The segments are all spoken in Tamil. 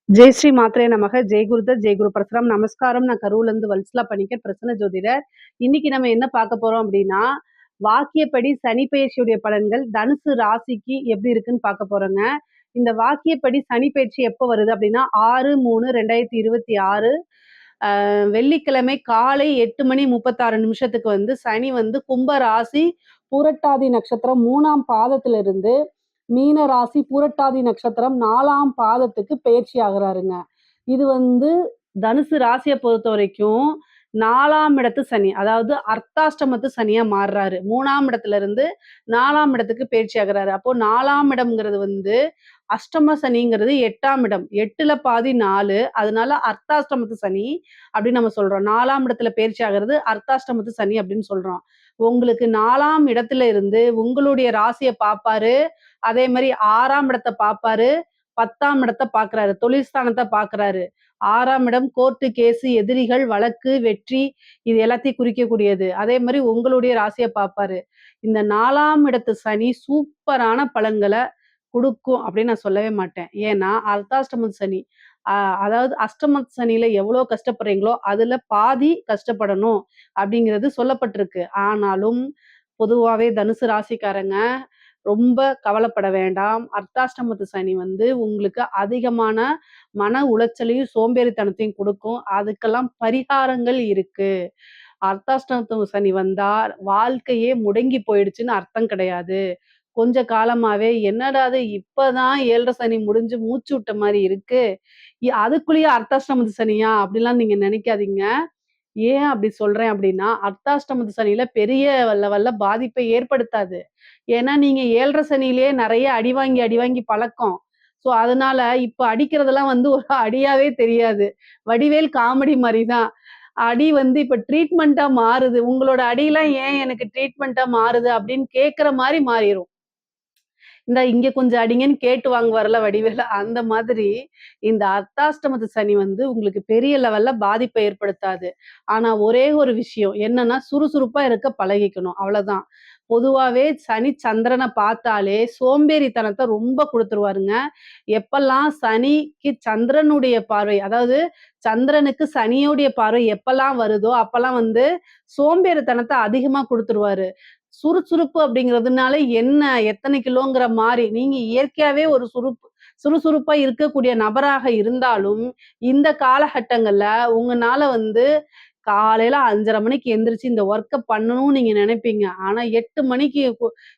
ஜெய் ஸ்ரீ மாத்ரே நமக. ஜெய் குருதத், ஜெய் குரு பரசுராம். நமஸ்காரம். நான் கரூர்லேருந்து வல்சலா பணிக்கர், பிரசன்ன ஜோதிடர். இன்னைக்கு நம்ம என்ன பார்க்க போறோம் அப்படின்னா, வாக்கியப்படி சனி பெயர்ச்சியுடைய பலன்கள் தனுசு ராசிக்கு எப்படி இருக்குன்னு பார்க்க போறோங்க. இந்த வாக்கியப்படி சனி பெயர்ச்சி எப்போ வருது அப்படின்னா 6/3/2026 வெள்ளிக்கிழமை காலை 8:36 வந்து சனி வந்து கும்ப ராசி பூரட்டாதி நட்சத்திரம் 3ஆம் பாதத்திலிருந்து மீன ராசி பூரட்டாதி நட்சத்திரம் 4ஆம் பாதத்துக்கு பெயர்ச்சி ஆகுறாருங்க. இது வந்து தனுசு ராசியை பொறுத்த வரைக்கும் 4ஆம் இடத்து சனி, அதாவது அர்த்தாஷ்டமத்து சனியா மாறுறாரு. 3ஆம் இடத்துல இருந்து 4ஆம் இடத்துக்கு பெயர்ச்சி ஆகுறாரு. அப்போ 4ஆம் இடம்ங்கிறது வந்து அஷ்டம சனிங்கிறது 8ஆம் இடம். 8ல பாதி 4, அதனால அர்த்தாஷ்டமத்து சனி அப்படின்னு நம்ம சொல்றோம். 4ஆம் இடத்துல பெயர்ச்சி ஆகிறது அர்த்தாஷ்டமத்து சனி அப்படின்னு சொல்றோம். உங்களுக்கு 4ஆம் இடத்துல இருந்து உங்களுடைய ராசியை பார்ப்பாரு. அதே மாதிரி 6ஆம் இடத்தை பார்ப்பாரு, 10ஆம் இடத்தை பார்க்கிறாரு, தொழில் ஸ்தானத்தை பார்க்கிறாரு. 6ஆம் இடம் கோர்ட்டு கேஸு, எதிரிகள், வழக்கு, வெற்றி இது எல்லாத்தையும் குறிக்கக்கூடியது. அதே மாதிரி உங்களுடைய ராசியை பார்ப்பாரு. இந்த 4ஆம் இடத்து சனி சூப்பரான பலன்களை குடுக்கும் அப்படின்னு நான் சொல்லவே மாட்டேன். ஏன்னா அர்த்தாஷ்டம சனி. அதாவது அஷ்டம சனியில எவ்வளோ கஷ்டப்படுறீங்களோ அதுல பாதி கஷ்டப்படணும் அப்படிங்கிறது சொல்லப்பட்டிருக்கு. ஆனாலும் பொதுவாவே தனுசு ராசிக்காரங்க ரொம்ப கவலைப்பட வேண்டாம். அர்த்தாஷ்டமத்து சனி வந்து உங்களுக்கு அதிகமான மன உளைச்சலையும், சோம்பேறித்தனத்தையும் குடுக்கும். அதுக்கெல்லாம் பரிகாரங்கள் இருக்கு. அர்த்தாஷ்டமத்து சனி வந்தா வாழ்க்கையே முடங்கி போயிடுச்சுன்னு அர்த்தம் கிடையாது. கொஞ்ச காலமாவே என்னடா இது இப்பதான் 7 சனி முடிஞ்சு மூச்சு விட்ட மாரி இருக்கு. அதுக்குள்ளேயே அர்த்தாஷ்டமத்து சனியா? அப்படிலாம் நீங்க நினைக்காதீங்க. ஏன் அப்படி சொல்றேன் அப்படின்னா, அர்த்தாஷ்டமத்து சனியில பெரிய லெவல்ல பாதிப்பை ஏற்படுத்தாது. ஏன்னா நீங்க 7 சனியிலேயே நெறைய அடி வாங்கி பழக்கம். ஸோ அதனால இப்ப அடிக்கிறதெல்லாம் வந்து ஒரு அடியாவே தெரியாது. வடிவேல் காமெடி மாரி தான். அடி வந்து இப்ப ட்ரீட்மெண்ட்டா மாறுது. உங்களோட அடிலாம் ஏன் எனக்கு ட்ரீட்மெண்ட்டா மாறுது அப்படின்னு கேட்கிற மாரி மாறிரும். இங்க கொஞ்சம் அடிங்கன்னு கேட்டு வாங்குவார்ல வடிவேலு. அந்த மாதிரி இந்த அர்த்தாஷ்டமத்து சனி வந்து உங்களுக்கு பெரிய லெவல்ல பாதிப்பை ஏற்படுத்தாது. ஆனா ஒரே ஒரு விஷயம் என்னன்னா, சுறுசுறுப்பா இருக்க பழகிக்கணும். அவ்வளவுதான். பொதுவாவே சனி சந்திரன பார்த்தாலே சோம்பேறித்தனத்த ரொம்ப குடுத்துருவாருங்க. எப்பல்லாம் சனிக்கு சந்திரனுடைய பார்வை, அதாவது சந்திரனுக்கு சனியோடைய பார்வை எப்பல்லாம் வருதோ, அப்பல்லாம் வந்து சோம்பேறித்தனத்த அதிகமா குடுத்துருவாரு. சுறுசுறுப்பு அப்படிங்கிறதுனால என்ன? எத்தனை கிலோங்கிற மாரி. நீங்க இயற்கையாவே ஒரு சுறுசுறுப்பா இருக்கக்கூடிய நபராக இருந்தாலும், இந்த காலகட்டங்கள்ல உங்கனால வந்து காலையில 5:30 மணிக்கு எந்திரிச்சு இந்த ஒர்க்க பண்ணணும்னு நீங்க நினைப்பீங்க. ஆனா 8 மணிக்கு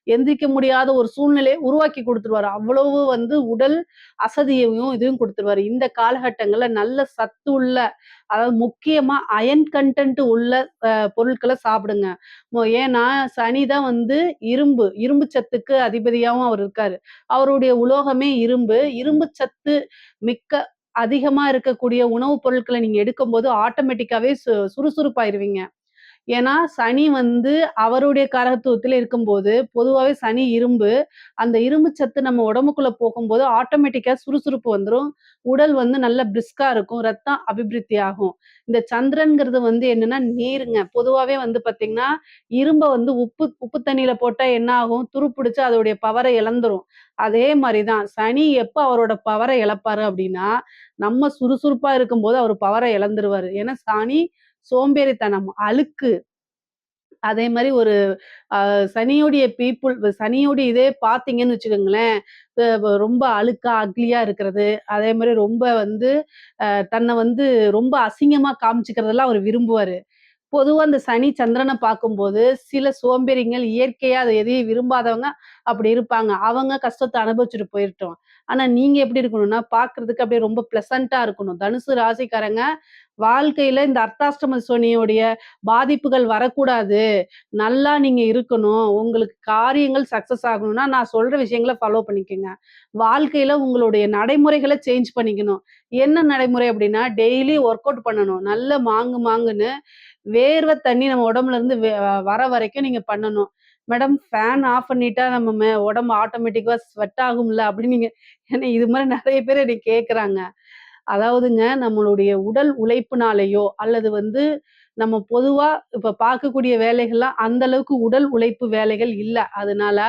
எந்திரிக்க முடியாத ஒரு சூழ்நிலையை உருவாக்கி குடுத்துருவாரு. அவ்வளவு வந்து உடல் அசதியையும் இதுவும் குடுத்துருவாரு. இந்த காலகட்டங்கள்ல நல்ல சத்து உள்ள, அதாவது முக்கியமா அயர்ன் கன்டென்ட் உள்ள பொருட்கள சாப்பிடுங்க. ஏன்னா சனி தான் வந்து இரும்பு சத்துக்கு அதிபதியாவும் அவர் இருக்காரு. அவருடைய உலோகமே இரும்பு. இரும்பு சத்து மிக்க அதிகமா இருக்கக்கூடிய உணவுப் பொருட்கள நீங்க எடுக்கும்போது ஆட்டோமேட்டிக்காவே சுறுசுறுப்பாயிருவீங்க. ஏன்னா, சனி வந்து அவருடைய காரகத்துவத்தில இருக்கும்போது, பொதுவாவே சனி இரும்பு. அந்த இரும்பு சத்து நம்ம உடம்புக்குள்ள போகும்போது ஆட்டோமேட்டிக்கா சுறுசுறுப்பு வந்துரும். உடல் வந்து நல்ல பிரிஸ்கா இருக்கும். ரத்தம் அபிவிருத்தி ஆகும். இந்த சந்திரன்ங்கிறது வந்து என்னன்னா நீருங்க. பொதுவாவே வந்து பார்த்தீங்கன்னா, இரும்ப வந்து உப்பு உப்பு தண்ணீல போட்டா என்ன ஆகும்? துருப்பிடிச்சு அதோடைய பவர இழந்துரும். அதே மாரி தான் சனி எப்ப அவரோட பவர இழப்பாரு அப்டின்னா, நம்ம சுறுசுறுப்பா இருக்கும்போது அவரு பவர இழந்துருவாரு. ஏன்னா சனி சோம்பேறித்தனம், அலுக்கு. அதே மாரி ஒரு அ சனியோடைய இதே பார்த்தீங்கன்னு வச்சுக்கோங்களேன், ரொம்ப அழுக்கா, அக்லியா இருக்கிறது. அதே மாரி ரொம்ப வந்து தன்னை வந்து ரொம்ப அசிங்கமா காமிச்சுக்கிறதெல்லாம் அவரு விரும்புவாரு. பொதுவா அந்த சனி, சந்திரன பார்க்கும்போது, சில சோம்பேறிங்கள் இயற்கையா அத எதையும் விரும்பாதவங்க அப்படி இருப்பாங்க. அவங்க கஷ்டத்த அனுபவிச்சுட்டு போயிரட்டும். ஆனா நீங்க எப்படி இருக்கணும்னா, பார்க்கறதுக்கு அப்படியே ரொம்ப பிளசன்ட்டா இருக்கணும். தனுசு ராசிக்காரங்க வாழ்க்கையில இந்த அர்த்தாஷ்டம சனியோடைய பாதிப்புகள் வரக்கூடாது. நல்லா நீங்க இருக்கணும். உங்களுக்கு காரியங்கள் சக்சஸ் ஆகணும்னா, நான் சொல்ற விஷயங்கள ஃபாலோ பண்ணிக்கங்க. வாழ்க்கையில உங்களுடைய நடைமுறைகள சேஞ்ச் பண்ணிக்கணும். என்ன நடைமுறை அப்படின்னா, டெய்லி ஒர்க் அவுட் பண்ணணும். நல்ல மாங்கு மாங்குன்னு வேர்வை தண்ணி நம்ம உடம்புல இருந்து வர வரைக்கும் நீங்க பண்ணணும். மேடம் ஃபேன் ஆஃப் பண்ணிட்டா நம்ம உடம்பு ஆட்டோமேட்டிக்கா ஸ்வெட் ஆகும்ல அப்படின்னு நீங்க ஏன்னா இது மாரி நெறைய பேர் என்னைய கேட்கறாங்க. அதாவதுங்க நம்மளுடைய உடல் உழைப்புனாலயோ அல்லது வந்து நம்ம பொதுவா இப்ப பார்க்கக்கூடிய வேலைகள்லாம் அந்த அளவுக்கு உடல் உழைப்பு வேலைகள் இல்ல. அதனால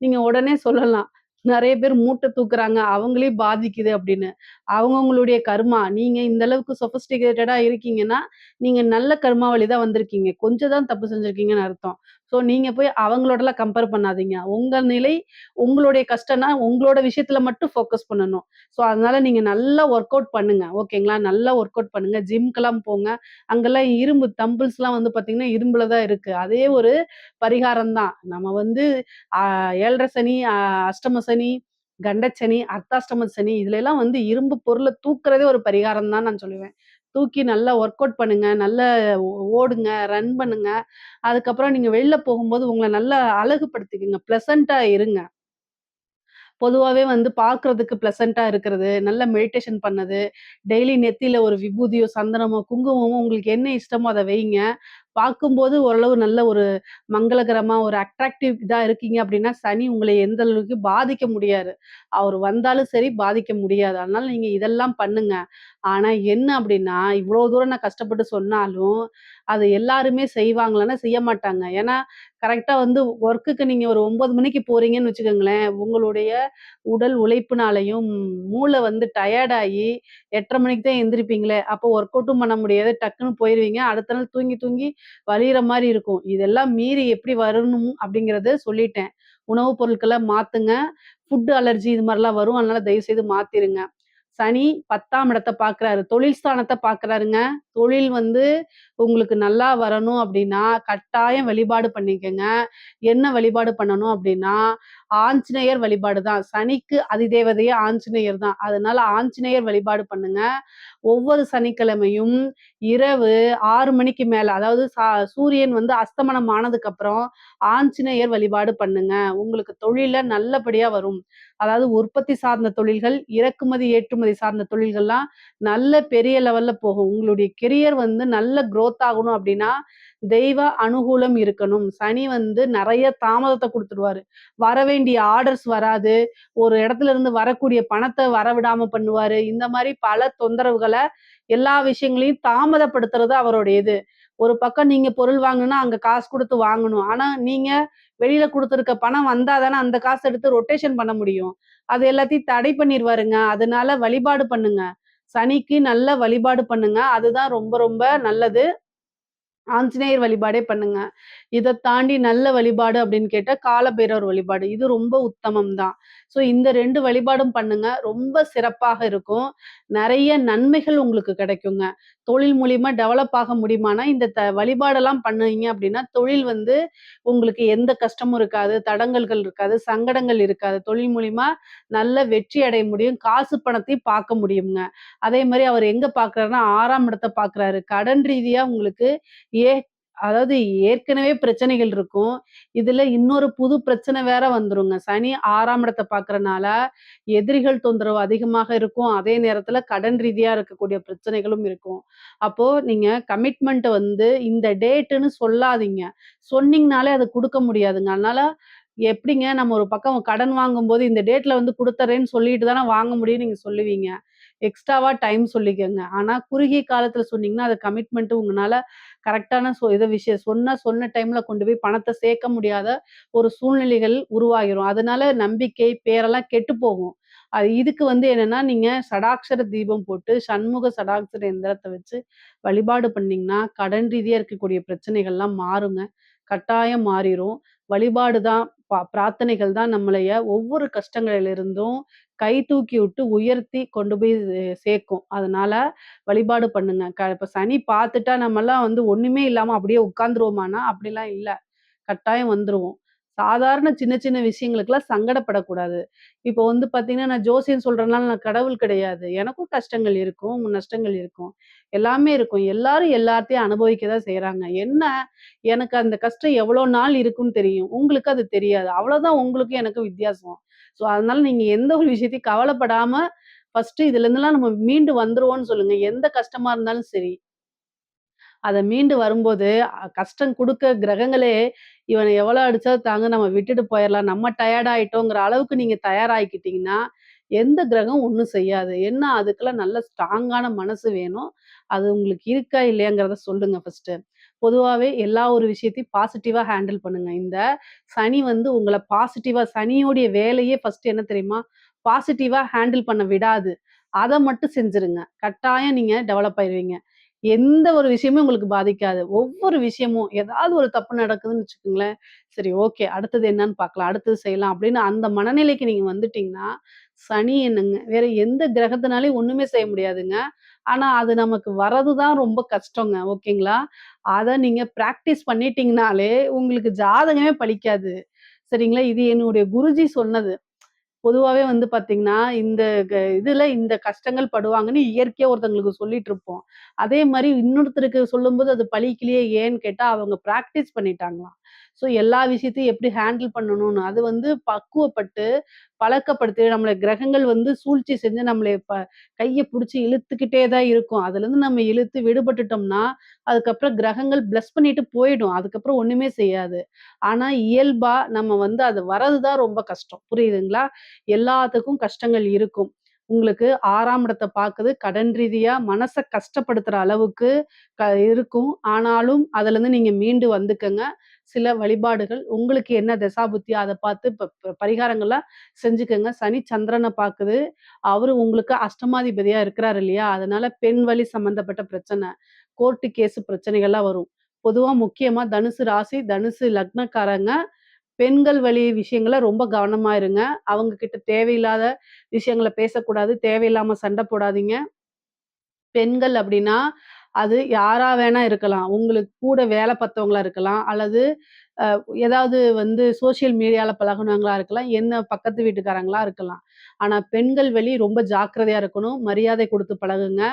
நீங்க உடனே சொல்லலாம். நெறைய பேர் மூட்டை தூக்குறாங்க. அவங்களையும் பாதிக்குது அப்படின்னு. அவங்கவங்களுடைய கர்மா. நீங்க இந்த அளவுக்கு சொஃபிஸ்டிகேட்டடா இருக்கீங்கன்னா, நீங்க நல்ல கர்மா வழி தான் வந்திருக்கீங்க. கொஞ்சம் தான் தப்பு செஞ்சிருக்கீங்கன்னு அர்த்தம். ஸோ நீங்க போய் அவங்களோடலாம் கம்பேர் பண்ணாதீங்க. உங்க நிலை, உங்களுடைய கஷ்டம்னா, உங்களோட விஷயத்துல மட்டும் ஃபோக்கஸ் பண்ணணும். ஸோ அதனால நீங்க நல்லா ஒர்க் அவுட் பண்ணுங்க. ஓகேங்களா? நல்லா ஒர்க் அவுட் பண்ணுங்க. ஜிம்க்கெல்லாம் போங்க. அங்கெல்லாம் இரும்பு தம்பிள்ஸ்லாம் வந்து பார்த்தீங்கன்னா, இரும்புல தான் இருக்கு. அதே ஒரு பரிகாரம் தான். நம்ம வந்து அ 7:30 சனி, அஷ்டம சனி, கண்டச்சனி, அர்த்தாஷ்டம சனி இதுலலாம் வந்து இரும்பு பொருள தூக்குறதே ஒரு பரிகாரம் தான் நான் சொல்லுவேன். தூக்கி நல்லா ஒர்க் அவுட் பண்ணுங்க. நல்லா ஓடுங்க, ரன் பண்ணுங்க. அதுக்கப்புறம் நீங்க வெளில போகும்போது உங்கள நல்லா அழகுபடுத்திக்கங்க. ப்ளசன்ட்டா இருங்க. பொதுவாவே வந்து பார்க்கறதுக்கு ப்ளசன்ட்டா இருக்கிறது, நல்ல மெடிடேஷன் பண்ணது, டெய்லி நெத்தியில ஒரு விபூதியோ, சந்தனமோ, குங்குமமோ உங்களுக்கு என்ன இஷ்டமோ அத வைங்க. பார்க்கும்போது ஓரளவு நல்ல ஒரு மங்களகரமா, ஒரு அட்ராக்டிவ் இதா இருக்கீங்க அப்டின்னா, சனி உங்கள எந்த அளவுக்கு பாதிக்க முடியாது. அவரு வந்தாலும் சரி பாதிக்க முடியாது. அதனால நீங்க இதெல்லாம் பண்ணுங்க. ஆனா என்ன அப்டின்னா, இவ்ளோ தூரம் நான் கஷ்டப்பட்டு சொன்னாலும், அது எல்லாருமே செய்வாங்களான்னா செய்ய மாட்டாங்க. ஏன்னா, கரெக்ட்டா வந்து ஒர்க்குக்கு நீங்க ஒரு 9 மணிக்கு போறீங்கன்னு வச்சுக்கோங்களேன், உங்களுடைய உடல் உழைப்புனாலயும், மூளை வந்து டயர்ட் ஆயி 8:30 மணிக்கு தான் எந்திரிப்பீங்களே! அப்போ ஒர்க் அவுட்டும் பண்ண முடியாது. டக்குன்னு போயிருவீங்க. அடுத்த நாள் தூங்கி தூங்கி வலியிற மாரி இருக்கும். இதெல்லாம் மீறி எப்படி வரணும் அப்படிங்கிறத சொல்லிட்டேன். உணவு பொருட்கள மாத்துங்க. ஃபுட் அலர்ஜி இது மாரிலாம் வரும். அதனால தயவு செய்து மாத்திருங்க. சனி 10ஆம் இடத்த பார்க்குறாரு. தொழில் ஸ்தானத்த பார்க்குறாருங்க. தொழில் வந்து உங்களுக்கு நல்லா வரணும் அப்டின்னா, கட்டாயம் வழிபாடு பண்ணிக்கங்க. என்ன வழிபாடு பண்ணணும் அப்டின்னா, ஆஞ்சநேயர் வழிபாடு தான். சனிக்கு அதிதேவதையே ஆஞ்சநேயர் தான். அதனால ஆஞ்சநேயர் வழிபாடு பண்ணுங்க. ஒவ்வொரு சனிக்கிழமையும் இரவு 6 மணிக்கு மேல, அதாவது சூரியன் வந்து அஸ்தமனம் ஆனதுக்கப்புறம் ஆஞ்சநேயர் வழிபாடு பண்ணுங்க. உங்களுக்கு தொழில்ல நல்லபடியா வரும். அதாவது உற்பத்தி சார்ந்த தொழில்கள், இறக்குமதி, ஏற்றுமதி சார்ந்த தொழில்கள்லாம் நல்ல பெரிய லெவல்ல போகும். உங்களுடைய கெரியர் வந்து நல்ல குரோத் ஆகணும் அப்டின்னா, தெய்வ அனுகூலம் இருக்கணும். சனி வந்து நெறைய தாமதத்த குடுத்துருவாரு. வரவேண்டிய ஆர்டர்ஸ் வராது. ஒரு இடத்துல இருந்து வரக்கூடிய பணத்த வரவிடாம பண்ணுவாரு. இந்த மாரி பல தொந்தரவுகள, எல்லா விஷயங்களையும் தாமதப்படுத்துறது அவருடைய இது. ஒரு பக்கம் நீங்க பொருள் வாங்கணும்னா, அங்க காசு குடுத்து வாங்கணும். ஆனா, நீங்க வெளியில குடுத்துருக்க பணம் வந்தா தானே அந்த காச எடுத்து ரொட்டேஷன் பண்ண முடியும். அது எல்லாத்தையும் தடை பண்ணிருவாருங்க. அதனால வழிபாடு பண்ணுங்க. சனிக்கு நல்ல வழிபாடு பண்ணுங்க. அதுதான் ரொம்ப ரொம்ப நல்லது. ஆஞ்சநேயர் வழிபாடே பண்ணுங்க. இத தாண்டி நல்ல வழிபாடு அப்படின்னு கேட்டா, காலபைரவர் வழிபாடு. இது ரொம்ப உத்தமம் தான். ஸோ இந்த 2 வழிபாடும் பண்ணுங்க. ரொம்ப சிறப்பாக இருக்கும். நெறைய நன்மைகள் உங்களுக்கு கிடைக்குங்க. தொழில் மூலியமா டெவலப் ஆக முடியுமானா, இந்த வழிபாடெல்லாம் பண்ணீங்க அப்படின்னா, தொழில் வந்து உங்களுக்கு எந்த கஷ்டமும் இருக்காது, தடங்கல்கள் இருக்காது, சங்கடங்கள் இருக்காது. தொழில் மூலியமா நல்ல வெற்றி அடைய முடியும். காசு பணத்தையும் பார்க்க முடியுங்க. அதே மாரி அவர் எங்க பார்க்குறாருன்னா, 6ஆம் இடத்த பார்க்குறாரு. கடன் ரீதியா உங்களுக்கு ஏ அதாவது ஏற்கனவே பிரச்சனைகள் இருக்கும். இதுல இன்னொரு புது பிரச்சனை வேற வந்துருங்க. சனி 6ஆம் இடத்த பார்க்கறனால, எதிரிகள் தொந்தரவு அதிகமாக இருக்கும். அதே நேரத்துல கடன் ரீதியா இருக்கக்கூடிய பிரச்சனைகளும் இருக்கும். அப்போ நீங்க கமிட்மெண்ட் வந்து இந்த டேட்டுன்னு சொல்லாதீங்க. சொன்னீங்கனாலே அது குடுக்க முடியாதுங்க. அதனால எப்படிங்க நம்ம ஒரு பக்கம் கடன் வாங்கும்போது, இந்த டேட்ல வந்து குடுத்துர்றேன்னு சொல்லிட்டு தானே வாங்க முடியும்னு நீங்க சொல்லுவீங்க. எக்ஸ்ட்ராவா டைம் சொல்லிக்கங்க. ஆனா குறுகிய காலத்துல சொன்னீங்கன்னா, அது கமிட்மெண்ட் உங்கனால கரெக்ட்டான இத விஷயம் சொன்ன டைம்ல கொண்டு போய் பணத்த சேர்க்க முடியாத ஒரு சூழ்நிலைகள் உருவாகிரும். அதனால நம்பிக்கை, பேரெல்லாம் கெட்டு போகும். இதுக்கு வந்து என்னன்னா, நீங்க சடாக்ஷர தீபம் போட்டு, சண்முக சடாக்ஷர எந்திரத்த வச்சு வழிபாடு பண்ணீங்கன்னா, கடன் ரீதியா இருக்கக்கூடிய பிரச்சனைகள்லாம் மாறுங்க. கட்டாயம் மாறிரும். வழிபாடு தான் பிரார்த்தனைகள் தான் நம்மளைய ஒவ்வொரு கஷ்டங்களிலிருந்தும் கை தூக்கி விட்டு உயர்த்தி கொண்டு போய் சேர்க்கும். அதனால வழிபாடு பண்ணுங்க. இப்ப சனி பார்த்துட்டா நம்மலாம் வந்து ஒண்ணுமே இல்லாம அப்படியே உட்கார்ந்துருவோமான்னா, அப்படிலாம் இல்ல. கட்டாயம் வந்துருவோம். சாதாரண சின்ன சின்ன விஷயங்களுக்கெல்லாம் சங்கடப்படக்கூடாது. இப்போ வந்து பார்த்தீங்கன்னா, நான் ஜோசியம் சொல்றேன்னால நான் கடவுள் கிடையாது. எனக்கும் கஷ்டங்கள் இருக்கும், நஷ்டங்கள் இருக்கும். எல்லாமே இருக்கும். எல்லாரும் எல்லாத்தையும் அனுபவிக்க தான் செய்றாங்க. என்ன எனக்கு அந்த கஷ்டம் எவ்வளோ நாள் இருக்குன்னு தெரியும். உங்களுக்கு அது தெரியாது. அவ்வளோதான் உங்களுக்கும் எனக்கும் வித்தியாசம். ஸோ, அதனால நீங்க எந்த ஒரு விஷயத்தையும் கவலைப்படாம, ஃபர்ஸ்ட்டு இதுலருந்துலாம் நம்ம மீண்டு வந்துருவோம்ன்னு சொல்லுங்க. எந்த கஷ்டமா இருந்தாலும் சரி. அத மீண்டு வரும்போது, கஷ்டம் குடுக்க கிரகங்களே, இவன எவ்வளோ அடிச்சாலும் தாங்க நம்ம விட்டுட்டு போயிரலாம். நம்ம டயர்ட் ஆயிட்டோங்கிற அளவுக்கு நீங்க தயாராகிக்கிட்டீங்கன்னா, எந்த கிரகம் ஒண்ணும் செய்யாது. என்ன அதுக்கெல்லாம் நல்ல ஸ்ட்ராங்கான மனசு வேணும். அது உங்களுக்கு இருக்கா இல்லையாங்கிறத சொல்லுங்க ஃபர்ஸ்ட்டு. பொதுவாவே எல்லா ஒரு விஷயத்தையும் பாசிட்டிவா ஹேண்டில் பண்ணுங்க. இந்த சனி வந்து உங்கள பாசிட்டிவா சனியோடைய வேலையே ஃபர்ஸ்ட் என்ன தெரியுமா? பாசிட்டிவா ஹேண்டில் பண்ண விடாது. அத மட்டும் செஞ்சுருங்க. கட்டாயம் நீங்க டெவலப் ஆயிருவீங்க. எந்த ஒரு விஷயமும் உங்களுக்கு பாதிக்காது. ஒவ்வொரு விஷயமும் ஏதாவது ஒரு தப்பு நடக்குதுன்னு வச்சுக்கோங்களேன், சரி ஓகே அடுத்தது என்னன்னு பார்க்கலாம். அடுத்தது செய்யலாம் அப்படின்னு அந்த மனநிலைக்கு நீங்க வந்துட்டீங்கன்னா, சனி என்னங்க வேற எந்த கிரகத்தினாலயும் ஒண்ணுமே செய்ய முடியாதுங்க. ஆனா அது நமக்கு வரது தான் ரொம்ப கஷ்டங்க. ஓகேங்களா? அத நீங்க பிராக்டிஸ் பண்ணிட்டீங்கனாலே உங்களுக்கு ஜாதகமே பலிக்காது. சரிங்களா? இது என்னுடைய குருஜி சொன்னது. பொதுவாவே வந்து பார்த்தீங்கன்னா, இந்த இதுல இந்த கஷ்டங்கள் படுவாங்கன்னு இயற்கையா ஒருத்தங்களுக்கு சொல்லிட்டு இருப்போம். அதே மாரி இன்னொருத்தருக்கு சொல்லும்போது அது பலிக்கலையே ஏன்னு கேட்டா, அவங்க பிராக்டிஸ் பண்ணிட்டாங்களாம். ஸோ எல்லா விஷயத்தையும் எப்படி ஹேண்டில் பண்ணணும்னு, அது வந்து பக்குவப்பட்டு, பழக்கப்படுத்தி நம்மள கிரகங்கள் வந்து சூழ்ச்சி செஞ்சு நம்மள கைய புடிச்சு இழுத்துக்கிட்டே தான் இருக்கும். அதுலருந்து நம்ம இழுத்து விடுபட்டுட்டோம்னா, அதுக்கப்புறம் கிரகங்கள் பிளஸ் பண்ணிட்டு போயிடும். அதுக்கப்புறம் ஒண்ணுமே செய்யாது. ஆனா இயல்பா நம்ம வந்து அது வரது தான் ரொம்ப கஷ்டம். புரியுதுங்களா? எல்லாத்துக்கும் கஷ்டங்கள் இருக்கும். உங்களுக்கு 6ஆம் இடத்த பாக்குது. கடன் ரீதியா மனச கஷ்டப்படுத்துற அளவுக்கு இருக்கும். ஆனாலும் அதுலருந்து நீங்க மீண்டு வந்துக்கங்க. சில வழிபாடுகள் உங்களுக்கு என்ன தசாபுத்தியோ அத பாத்து பரிகாரங்கள்லாம் செஞ்சுக்கங்க. சனி சந்திரன பாக்குது. அவரு உங்களுக்கு அஷ்டமாதிபதியா இருக்கிறாரு இல்லையா? அதனால பெண் வழி சம்பந்தப்பட்ட பிரச்சனை, கோர்ட்டு கேஸ் பிரச்சனைகள்லாம் வரும். பொதுவா முக்கியமா தனுசு ராசி, தனுசு லக்னக்காரங்க பெண்கள் வழி விஷயங்கள ரொம்ப கவனமா இருங்க. அவங்க கிட்ட தேவையில்லாத விஷயங்கள பேசக்கூடாது. தேவையில்லாம சண்ட போடாதீங்க. பெண்கள் அப்டின்னா, அது யாரா வேணா இருக்கலாம். உங்களுக்கு கூட வேல பார்த்தவங்களா இருக்கலாம். அல்லது அ ஏதாவது வந்து சோசியல் மீடியால பழகுனவங்களா இருக்கலாம். என்ன பக்கத்து வீட்டுக்காரங்களா இருக்கலாம். ஆனா பெண்கள் வழி ரொம்ப ஜாக்கிரதையா இருக்கணும். மரியாதை குடுத்து பழகுங்க.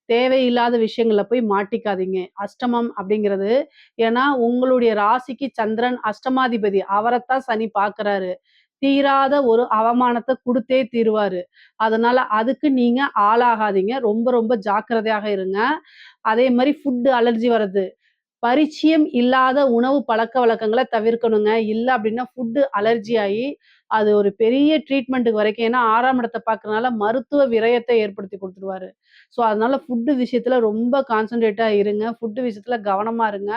தேவையில்லாத விஷயங்கள்ல போய் மாட்டிக்காதீங்க. அஷ்டமம் அப்படிங்கிறது ஏன்னா உங்களுடைய ராசிக்கு சந்திரன் அஷ்டமாதிபதி. அவரத்தான் சனி பார்க்குறாரு. தீராத ஒரு அவமானத்த குடுத்தே தீருவாரு. அதனால அதுக்கு நீங்க ஆளாகாதீங்க. ரொம்ப ரொம்ப ஜாக்கிரதையாக இருங்க. அதே மாரி ஃபுட் அலர்ஜி வருது. பரிச்சயம் இல்லாத உணவு பழக்கவழக்கங்கள தவிர்க்கணுங்க. இல்ல அப்டின்னா ஃபுட் அலர்ஜி ஆயி, அது ஒரு பெரிய ட்ரீட்மெண்ட்டுக்கு வரைக்கும் ஏன்னா 6ஆம் இடத்த பார்க்கறனால மருத்துவ விரயத்த ஏற்படுத்தி குடுத்துருவாரு. ஸோ, அதனால ஃபுட் விஷயத்துல ரொம்ப கான்சன்ட்ரேட்டா இருங்க. ஃபுட் விஷயத்துல கவனமா இருங்க.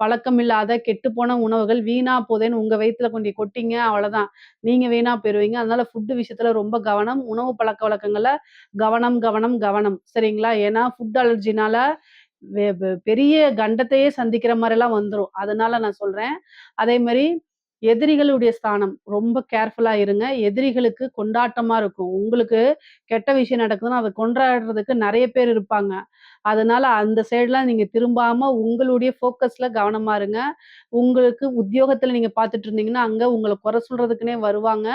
பழக்கமில்லாத கெட்டுப்போன உணவுகள் வீணா போதேன்னு உங்க வயித்துல கொண்டோய் கொட்டிங்க அவ்வளதான். நீங்க வீணா போயிருவீங்க. அதனால ஃபுட் விஷயத்துல ரொம்ப கவனம். உணவு பழக்கவழக்கங்கள்ல கவனம், கவனம், கவனம். சரிங்களா? ஏன்னா ஃபுட் அலர்ஜினால வெ வெ பெரிய கண்டத்தையே சந்திக்கிற மாரிலாம் வந்துரும். அதனால நான் சொல்றேன். அதே மாரி எதிரிகளுடைய ஸ்தானம் ரொம்ப கேர்ஃபுல்லா இருங்க. எதிரிகளுக்கு கொண்டாட்டமா இருக்கும். உங்களுக்கு கெட்ட விஷயம் நடக்குதுன்னா, அத கொண்டாடுறதுக்கு நெறைய பேர் இருப்பாங்க. அதனால அந்த சைடுலாம் நீங்க திரும்பாம உங்களுடைய ஃபோக்கஸ்ல கவனமா இருங்க. உங்களுக்கு உத்தியோகத்துல நீங்க பார்த்துட்டு இருந்தீங்கன்னா, அங்க உங்கள குறை சொல்றதுக்குன்னே வருவாங்க.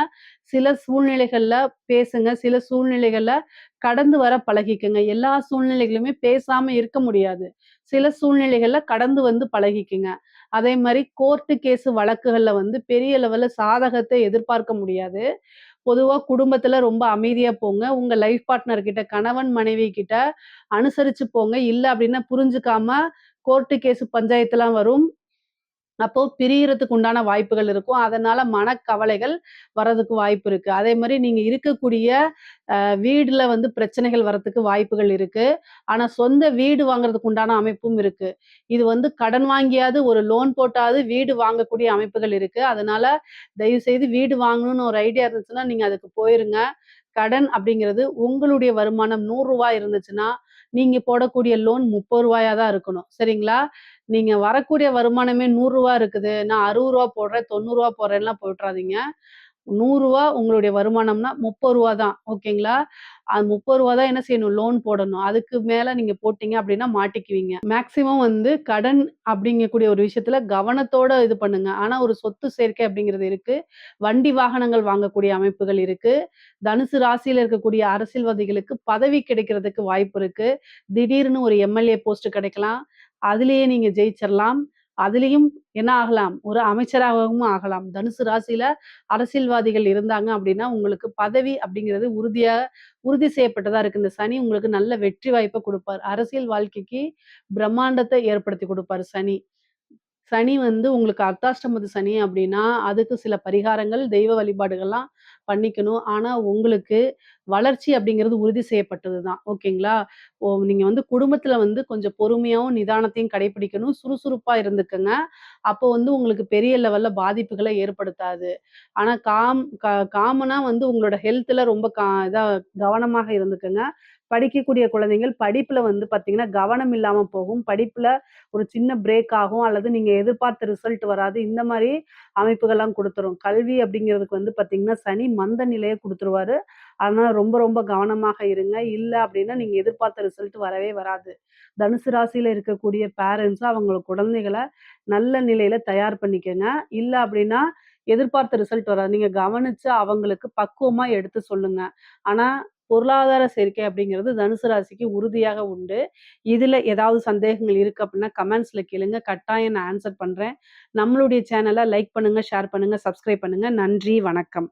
சில சூழ்நிலைகள்ல பேசுங்க. சில சூழ்நிலைகள்ல கடந்து வர பழகிக்கங்க. எல்லா சூழ்நிலைகளுமே பேசாம இருக்க முடியாது. சில சூழ்நிலைகள்ல கடந்து வந்து பழகிக்கங்க. அதே மாரி கோர்ட்டு கேஸ் வழக்குகள்ல வந்து பெரிய லெவல்ல சாதகத்த எதிர்பார்க்க முடியாது. பொதுவா குடும்பத்துல ரொம்ப அமைதியா போங்க. உங்க லைஃப் பார்ட்னர் கிட்ட கணவன், மனைவி கிட்ட அனுசரிச்சு போங்க. இல்ல அப்டின்னா புரிஞ்சுக்காம கோர்ட்டு கேஸ் பஞ்சாயத்துலாம் வரும். அப்போ பிரியறதுக்கு உண்டான வாய்ப்புகள் இருக்கும். அதனால மனக்கவலைகள் வர்றதுக்கு வாய்ப்பு இருக்கு. அதே மாரி நீங்க இருக்கக்கூடிய வீடுல வந்து பிரச்சனைகள் வரத்துக்கு வாய்ப்புகள் இருக்கு. ஆனா சொந்த வீடு வாங்குறதுக்கு உண்டான அமைப்பும் இருக்கு. இது வந்து கடன் வாங்கியாவது ஒரு லோன் போட்டாவது வீடு வாங்கக்கூடிய அமைப்புகள் இருக்கு. அதனால தயவுசெய்து வீடு வாங்கணும்னு ஒரு ஐடியா இருந்துச்சுன்னா, நீங்க அதுக்கு போயிருங்க. கடன் அப்படிங்கிறது உங்களுடைய வருமானம் ரூ. 100 இருந்துச்சுன்னா, நீங்க போடக்கூடிய லோன் ரூ. 30 தான் இருக்கணும். சரிங்களா? நீங்க வரக்கூடிய வருமானமே ரூ. 100 இருக்குது. நான் ரூ. 60 போடுறேன், ரூ. 90 போடுறேன்லாம் போட்டுறாதீங்க. ரூ. 100 உங்களுடைய வருமானம்னா ரூ. 30 தான். ஓகேங்களா? அது ரூ. 30 தான் என்ன செய்யணும்? லோன் போடணும். அதுக்கு மேல நீங்க போட்டீங்க அப்டின்னா மாட்டிக்குவீங்க. மேக்ஸிமம் வந்து கடன் அப்படிங்கக்கூடிய ஒரு விஷயத்துல கவனத்தோட இது பண்ணுங்க. ஆனா ஒரு சொத்து சேர்க்கை அப்படிங்கிறது இருக்கு. வண்டி வாகனங்கள் வாங்கக்கூடிய அமைப்புகள் இருக்கு. தனுசு ராசியில இருக்கக்கூடிய அரசியல்வாதிகளுக்கு பதவி கிடைக்கிறதுக்கு வாய்ப்பு இருக்கு. திடீர்னு ஒரு எம்எல்ஏ போஸ்ட் கிடைக்கலாம். அதிலேயே நீங்க ஜெயிச்சிரலாம். அதிலயும் என்ன ஆகலாம்? ஒரு அமைச்சராகவும் ஆகலாம். தனுசு ராசியில அரசியல்வாதிகள் இருந்தாங்க அப்படின்னா, உங்களுக்கு பதவி அப்படிங்கிறது உறுதி செய்யப்பட்டதா இருக்கு. இந்த சனி உங்களுக்கு நல்ல வெற்றி வாய்ப்ப குடுப்பார். அரசியல் வாழ்க்கைக்கு பிரம்மாண்டத்த ஏற்படுத்தி குடுப்பாரு சனி. சனி வந்து உங்களுக்கு அர்த்தாஷ்டமத்து சனி அப்படின்னா, அதுக்கு சில பரிகாரங்கள், தெய்வ வழிபாடுகள்லாம் பண்ணிக்கணும். ஆனா, உங்களுக்கு வளர்ச்சி அப்படிங்கிறது உறுதி செய்யப்பட்டது தான். ஓகேங்களா? நீங்க வந்து குடும்பத்தில வந்து கொஞ்சம் பொறுமையாவும், நிதானத்தையும் கடைப்பிடிக்கணும். சுறுசுறுப்பா இருந்துக்கங்க. அப்போ வந்து உங்களுக்கு பெரிய லெவல்ல பாதிப்புகள ஏற்படுத்தாது. ஆனா, காமனா வந்து உங்களோட ஹெல்த்ல ரொம்ப இதா கவனமாக இருந்துக்கங்க. படிக்கக்கூடிய குழந்தைகள் படிப்புல வந்து பார்த்தீங்கன்னா, கவனம் இல்லாம போகும். படிப்புல ஒரு சின்ன பிரேக் ஆகும். அல்லது நீங்க எதிர்பார்த்த ரிசல்ட் வராது. இந்த மாரி அமைப்புகள்லாம் குடுத்துரும். கல்வி அப்படிங்கிறதுக்கு வந்து பார்த்தீங்கன்னா, சனி மந்த நிலைய குடுத்துருவாரு. அதனால ரொம்ப ரொம்ப கவனமாக இருங்க. இல்ல அப்படின்னா, நீங்க எதிர்பார்த்த ரிசல்ட் வரவே வராது. தனுசு ராசியில இருக்கக்கூடிய பேரண்ட்ஸ் அவங்கள குழந்தைகள நல்ல நிலையில தயார் பண்ணிக்கங்க. இல்ல அப்படின்னா, எதிர்பார்த்த ரிசல்ட் வராது. நீங்க கவனிச்சு அவங்களுக்கு பக்குவமா எடுத்து சொல்லுங்க. ஆனா, பொருளாதார சேர்க்கை அப்படிங்கிறது தனுசு ராசிக்கு உறுதியாக உண்டு. இதுல ஏதாவது சந்தேகங்கள் இருக்கு அப்படின்னா, கமெண்ட்ஸ்ல கேளுங்க. கட்டாயம் நான் ஆன்ஸர் பண்றேன். நம்மளுடைய சேனல லைக் பண்ணுங்க, ஷேர் பண்ணுங்க, சப்ஸ்கிரைப் பண்ணுங்க. நன்றி, வணக்கம்.